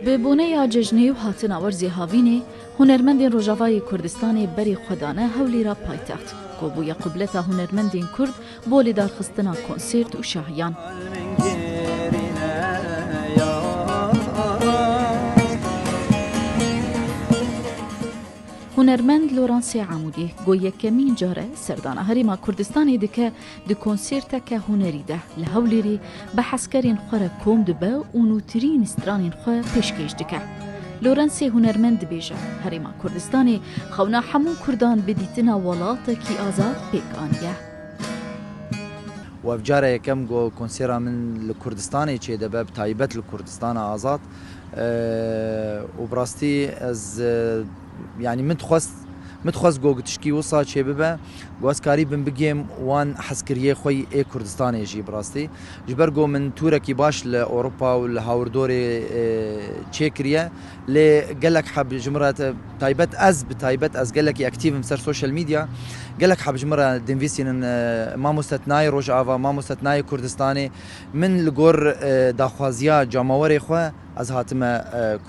به بونه ججنی و هاتن آورزی هاوینه هنرمندین روجاوای کردستانی بری خدانه هولی را پایتخت گوبوی قبلت هنرمندین کرد بولی دار خستنا کنسرت و شاهیان هنرمند لورانسی عمودی گویه کمین جاره سردانه هریما کردستانی دکه دی کنسرت که هنری ده لهولیری به حسکرین خوره کوم دبه و نوترین استرانین خواه پیشکش دکه. لورانسی هنرمند بیجه هریما کردستانی خونا همون کردان بدیتنا ولاته کی آزاد پیک آنیه. و افجاره یکم گو کنسرت من لکردستانی چه دبه بتایبت لکردستان آزاد و براستی از يعني متخواست گو تشکی وصا چه ببه گواز کاری بم بگیم وان حسکریه خوی ای کردستان جی براستی جبر گو من تورا کی باش لأوروبا و لهاوردور چه کریه ل قالك حب جمرات تایبت از قالك اکتیو مسر سوشال میدیا قالك حب جمرة دنفيسين ما مستثناي روج آوا ما مستثناي كردستاني من لجور داخوازيا جاموري خو از هاتم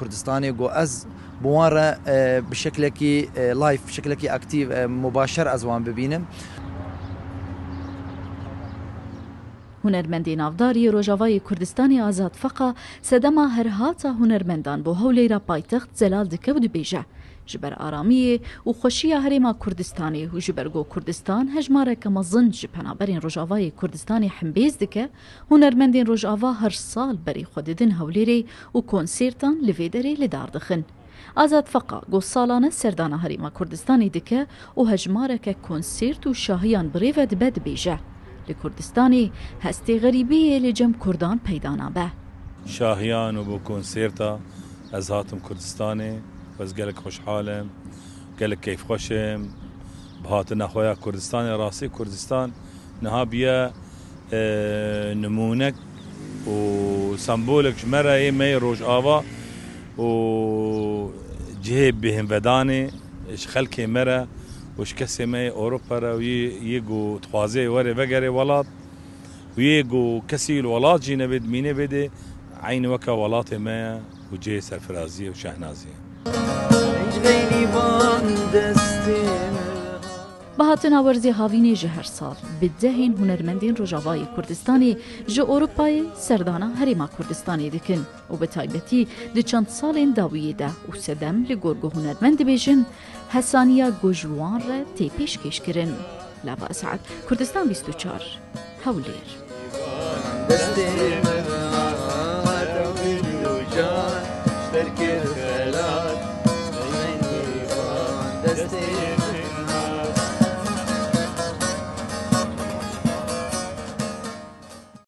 كردستاني جو از بواره بشكل كي لايف بشكل كي اكتيف مباشر از وان ببینم. هنرمندی نافداری روجاوای کردستانی آزاد فقا سدما هر هاتا هنرمندان بو هولی را پایتخت زلال دکه و دبیجه جبر آرامی و خوشی هریما کردستانی و جبرگو کردستان هجماره که مزن جپنابرین روجاوای کردستانی حمبیز دکه هنرمندین روجاوا هر سال بری خوددن هولیری و کنسرتان لویدری لدار دخن. آزاد فقا گو سالانه سردانه هریما کردستانی دکه و هجماره که کنسرت و شاهیان بریوه دبد بیجه. لکردستانی هستی غریبی لجم کردان پیدا نبه. شاهیان و بو کنسرتا از هاتم کردستانی بس قالك خوشحالم قالك كيف خوشم بهاتنا خويا كردستان راسي كردستان نهابيا نمونك وسمبولك جمرة يمي روج آوا و جهيب بهم وداني اش خلكي مرة وش كسي مي اوروبا را ويجو تخوازي وري وغري ولات ويجو كسي الولات جينا بد مينه بده عين وكا ولات ما وجي سرفرازيه وشهنازيه بهاتنا ورزی هاوینی جهر سال بدهین هنرمندین روجاوای کردستانی جو اروپای سردانا هریما کردستانی دکن و به تایبتی دی چند سالین داویه ده و سدم لگرگو هنرمند بیجن حسانیا گوجوان را تی پیش کش کرن. لابا اسعد کردستان 24 هولیر